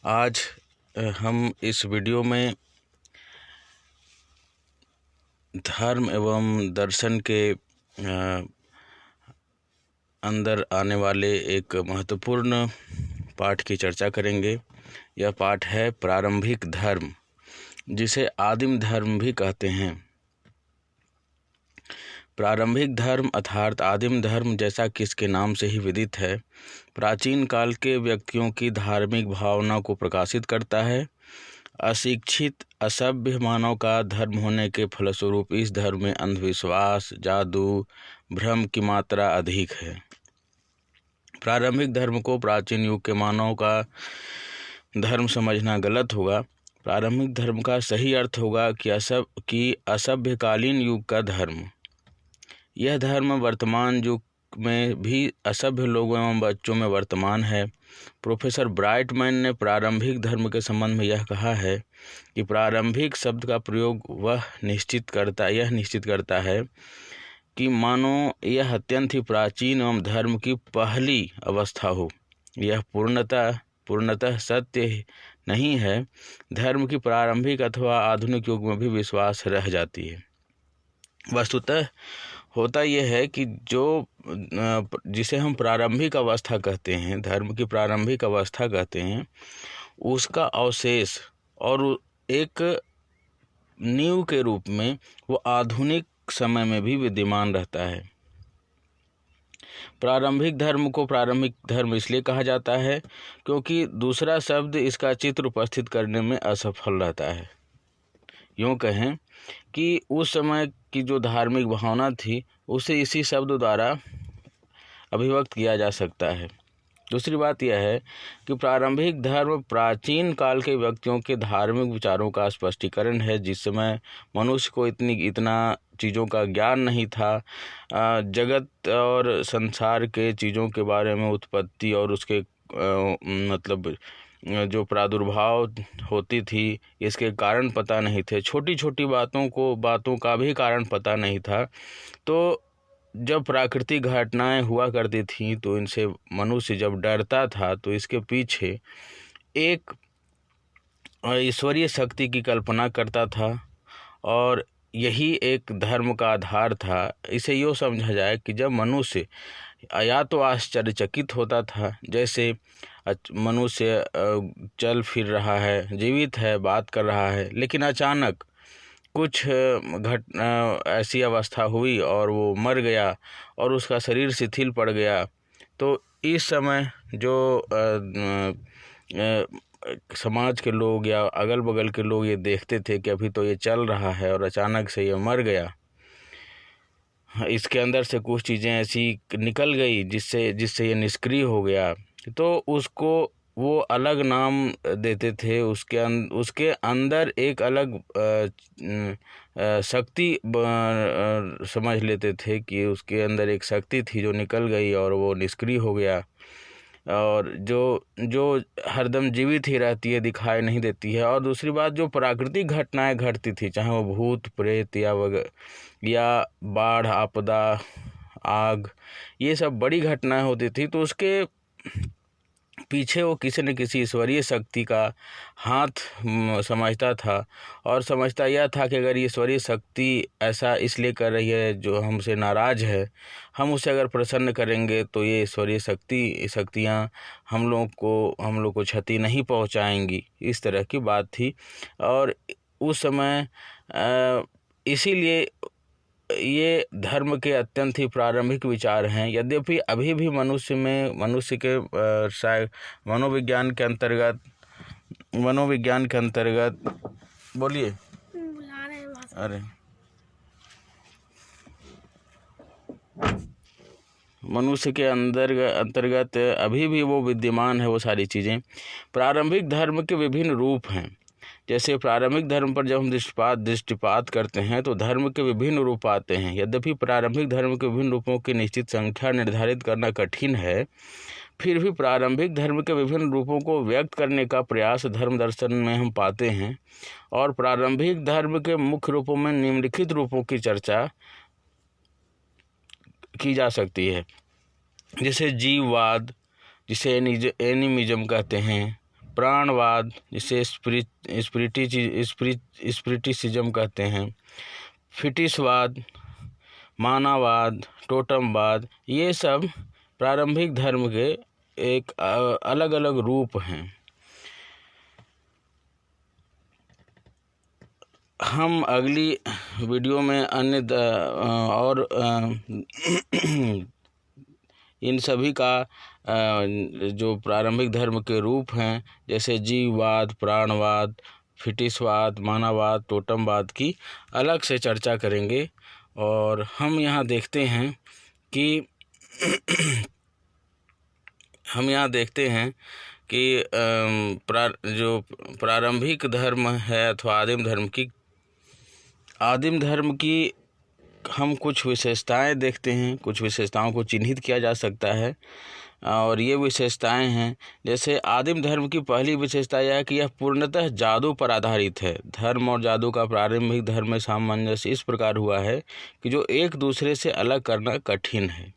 आज हम इस वीडियो में धर्म एवं दर्शन के अंदर आने वाले एक महत्वपूर्ण पाठ की चर्चा करेंगे। यह पाठ है प्रारंभिक धर्म, जिसे आदिम धर्म भी कहते हैं। प्रारंभिक धर्म अर्थात आदिम धर्म, जैसा कि इसके नाम से ही विदित है, प्राचीन काल के व्यक्तियों की धार्मिक भावना को प्रकाशित करता है। अशिक्षित असभ्य मानव का धर्म होने के फलस्वरूप इस धर्म में अंधविश्वास, जादू, भ्रम की मात्रा अधिक है। प्रारंभिक धर्म को प्राचीन युग के मानव का धर्म समझना गलत होगा। प्रारंभिक धर्म का सही अर्थ होगा कि असभ्यकालीन युग का धर्म। यह धर्म वर्तमान युग में भी असभ्य लोगों एवं बच्चों में वर्तमान है। प्रोफेसर ब्राइटमैन ने प्रारंभिक धर्म के संबंध में यह कहा है कि प्रारंभिक शब्द का प्रयोग यह निश्चित करता है कि मानो यह अत्यंत ही प्राचीन एवं धर्म की पहली अवस्था हो। यह पूर्णतः सत्य नहीं है। धर्म की प्रारंभिक अथवा आधुनिक युग में भी विश्वास रह जाती है। वस्तुतः होता यह है कि जिसे हम प्रारंभिक अवस्था कहते हैं, धर्म की प्रारंभिक अवस्था कहते हैं, उसका अवशेष और एक नींव के रूप में वो आधुनिक समय में भी विद्यमान रहता है। प्रारंभिक धर्म को प्रारंभिक धर्म इसलिए कहा जाता है क्योंकि दूसरा शब्द इसका चित्र उपस्थित करने में असफल रहता है। यूँ कहें कि उस समय की जो धार्मिक भावना थी उसे इसी शब्द द्वारा अभिव्यक्त किया जा सकता है। दूसरी बात यह है कि प्रारंभिक धर्म प्राचीन काल के व्यक्तियों के धार्मिक विचारों का स्पष्टीकरण है। जिस समय मनुष्य को इतना चीज़ों का ज्ञान नहीं था, जगत और संसार के चीज़ों के बारे में, उत्पत्ति और उसके जो प्रादुर्भाव होती थी, इसके कारण पता नहीं थे। छोटी छोटी बातों का भी कारण पता नहीं था। तो जब प्राकृतिक घटनाएं हुआ करती थीं तो इनसे मनुष्य जब डरता था तो इसके पीछे एक ईश्वरीय शक्ति की कल्पना करता था और यही एक धर्म का आधार था। इसे यूँ समझा जाए कि जब मनुष्य या तो आश्चर्यचकित होता था, जैसे मनुष्य चल फिर रहा है, जीवित है, बात कर रहा है, लेकिन अचानक कुछ ऐसी अवस्था हुई और वो मर गया और उसका शरीर शिथिल पड़ गया। तो इस समय जो समाज के लोग या अगल बगल के लोग ये देखते थे कि अभी तो ये चल रहा है और अचानक से ये मर गया, इसके अंदर से कुछ चीज़ें ऐसी निकल गई जिससे ये निष्क्रिय हो गया, तो उसको वो अलग नाम देते थे। उसके अंदर एक अलग शक्ति समझ लेते थे कि उसके अंदर एक शक्ति थी जो निकल गई और वो निष्क्रिय हो गया, और जो हरदम जीवित ही रहती है, दिखाई नहीं देती है। और दूसरी बात, जो प्राकृतिक घटनाएं घटती थी, चाहे वो भूत प्रेत या बाढ़, आपदा, आग, ये सब बड़ी घटनाएं होती थी, तो उसके पीछे वो किसी न किसी ईश्वरीय शक्ति का हाथ समझता था। और समझता यह था कि अगर ईश्वरीय शक्ति ऐसा इसलिए कर रही है, जो हमसे नाराज है, हम उसे अगर प्रसन्न करेंगे तो ये ईश्वरीय शक्तियाँ हम लोग को क्षति नहीं पहुंचाएंगी। इस तरह की बात थी। और उस समय इसीलिए ये धर्म के अत्यंत ही प्रारंभिक विचार हैं। यद्यपि अभी भी मनुष्य के मनोविज्ञान के अंतर्गत बोलिए, अरे मनुष्य के अंतर्गत अभी भी वो विद्यमान है, वो सारी चीज़ें। प्रारंभिक धर्म के विभिन्न रूप हैं। जैसे प्रारंभिक धर्म पर जब हम दृष्टिपात करते हैं तो धर्म के विभिन्न रूप आते हैं। यद्यपि प्रारंभिक धर्म के विभिन्न रूपों की निश्चित संख्या निर्धारित करना कठिन है, फिर भी प्रारंभिक धर्म के विभिन्न रूपों को व्यक्त करने का प्रयास धर्म दर्शन में हम पाते हैं। और प्रारंभिक धर्म के मुख्य रूपों में निम्नलिखित रूपों की चर्चा की जा सकती है। जैसे जीववाद, जिसे एनिमिज्म कहते हैं, प्राणवाद जिसे स्पिरिटिसिज्म कहते हैं, फिटिशवाद, मानववाद, टोटमवाद, ये सब प्रारंभिक धर्म के एक अलग अलग रूप हैं। हम अगली वीडियो में अन्य और इन सभी का जो प्रारंभिक धर्म के रूप हैं, जैसे जीववाद, प्राणवाद, फिटिशवाद, मानववाद, टोटमवाद की अलग से चर्चा करेंगे। और हम यहाँ देखते हैं कि जो प्रारंभिक धर्म है अथवा आदिम धर्म की हम कुछ विशेषताएं देखते हैं, कुछ विशेषताओं को चिन्हित किया जा सकता है। और ये विशेषताएं हैं, जैसे आदिम धर्म की पहली विशेषता यह है कि यह पूर्णतः जादू पर आधारित है। धर्म और जादू का प्रारंभिक धर्म में सामंजस्य इस प्रकार हुआ है कि जो एक दूसरे से अलग करना कठिन है।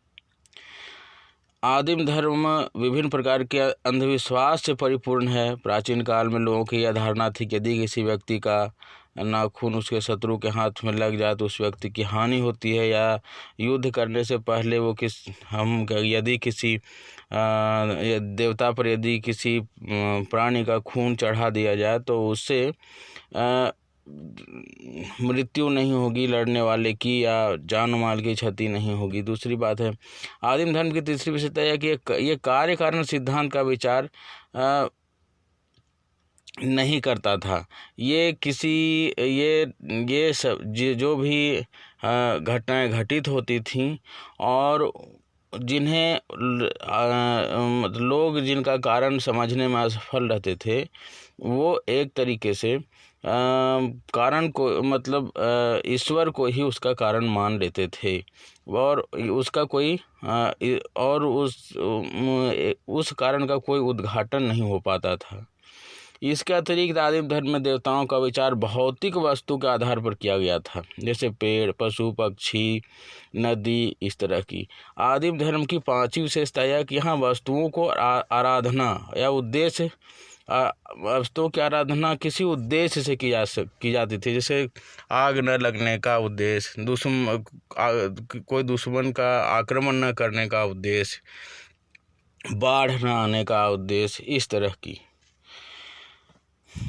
आदिम धर्म विभिन्न प्रकार के अंधविश्वास से परिपूर्ण है। प्राचीन काल में लोगों की यह धारणा थी कि यदि किसी व्यक्ति का नाखून उसके शत्रु के हाथ में लग जाए तो उस व्यक्ति की हानि होती है, या युद्ध करने से पहले यदि किसी देवता पर यदि किसी प्राणी का खून चढ़ा दिया जाए तो उससे मृत्यु नहीं होगी लड़ने वाले की, या जान माल की क्षति नहीं होगी। दूसरी बात है, आदिम धर्म की तीसरी विशेषता है कि ये कार्य कारण सिद्धांत का विचार नहीं करता था। ये सब जो भी घटनाएं घटित होती थीं और जिन्हें लोग जिनका कारण समझने में असफल रहते थे, वो एक तरीके से कारण को मतलब ईश्वर को ही उसका कारण मान लेते थे, और उसका कोई और उस कारण का कोई उद्घाटन नहीं हो पाता था। इसके अतिरिक्त आदिम धर्म में देवताओं का विचार भौतिक वस्तु के आधार पर किया गया था, जैसे पेड़, पशु, पक्षी, नदी, इस तरह की। आदिम धर्म की पांचवी विशेषता यह कि यहाँ वस्तुओं को आराधना या उद्देश्य वस्तुओं की आराधना किसी उद्देश्य से की जाती थी, जैसे आग न लगने का उद्देश्य, कोई दुश्मन का आक्रमण न करने का उद्देश्य, बाढ़ न आने का उद्देश्य, इस तरह की।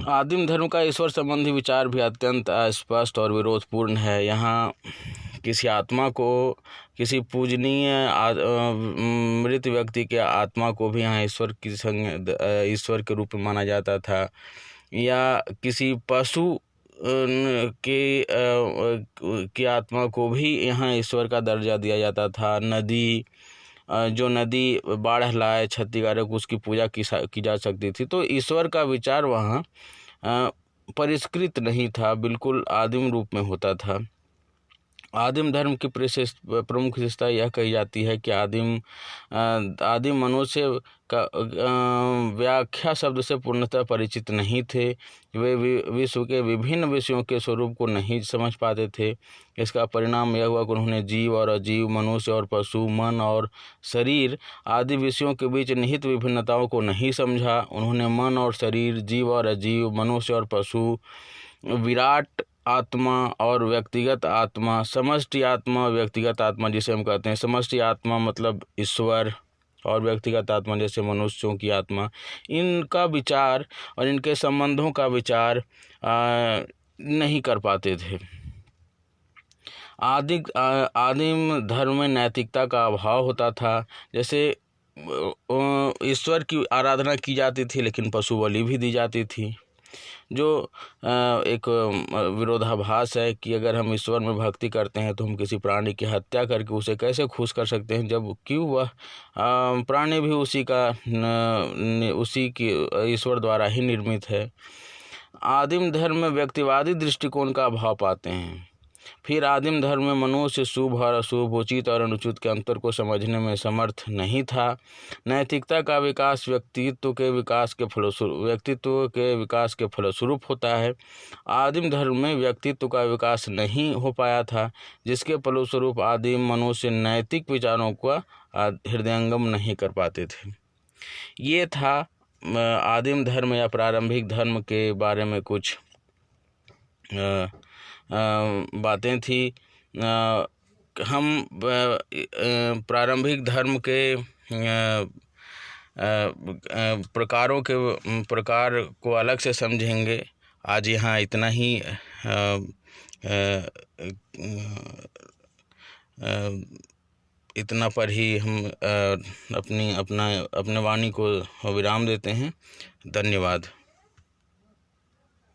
आदिम धर्म का ईश्वर संबंधी विचार भी अत्यंत अस्पष्ट और विरोधपूर्ण है। यहाँ किसी आत्मा को, किसी पूजनीय मृत व्यक्ति के आत्मा को भी यहाँ ईश्वर के रूप में माना जाता था, या किसी पशु की आत्मा को भी यहाँ ईश्वर का दर्जा दिया जाता था। जो नदी बाढ़ लाए, क्षतिकारक, उसकी पूजा की जा सकती थी। तो ईश्वर का विचार वहाँ परिष्कृत नहीं था, बिल्कुल आदिम रूप में होता था। आदिम धर्म की प्रमुख विशेषता यह कही जाती है कि आदिम मनुष्य का व्याख्या शब्द से पूर्णतः परिचित नहीं थे। वे विश्व के विभिन्न विषयों के स्वरूप को नहीं समझ पाते थे। इसका परिणाम यह हुआ कि उन्होंने जीव और अजीव, मनुष्य और पशु, मन और शरीर आदि विषयों के बीच निहित विभिन्नताओं को नहीं समझा। उन्होंने मन और शरीर, जीव और अजीव, मनुष्य और पशु, विराट आत्मा और व्यक्तिगत आत्मा, समष्टि आत्मा, व्यक्तिगत आत्मा जिसे हम कहते हैं, समष्टि आत्मा मतलब ईश्वर, और व्यक्तिगत आत्मा जैसे मनुष्यों की आत्मा, इनका विचार और इनके संबंधों का विचार नहीं कर पाते थे। आदिम धर्म में नैतिकता का अभाव होता था। जैसे ईश्वर की आराधना की जाती थी लेकिन पशु बलि भी दी जाती थी, जो एक विरोधाभास है कि अगर हम ईश्वर में भक्ति करते हैं तो हम किसी प्राणी की हत्या करके उसे कैसे खुश कर सकते हैं, जब क्यों वह प्राणी भी उसी की ईश्वर द्वारा ही निर्मित है। आदिम धर्म में व्यक्तिवादी दृष्टिकोण का अभाव पाते हैं। फिर आदिम धर्म में मनुष्य शुभ और अशुभ, उचित और अनुचित के अंतर को समझने में समर्थ नहीं था। नैतिकता का विकास व्यक्तित्व के विकास के फलस्वरूप होता है। आदिम धर्म में व्यक्तित्व का विकास नहीं हो पाया था, जिसके फलस्वरूप आदिम मनुष्य नैतिक विचारों का हृदयंगम नहीं कर पाते थे। ये था आदिम धर्म या प्रारंभिक धर्म के बारे में कुछ बातें थी। हम प्रारंभिक धर्म के प्रकार को अलग से समझेंगे। आज यहाँ इतना ही इतना पर ही हम अपने वाणी को विराम देते हैं। धन्यवाद।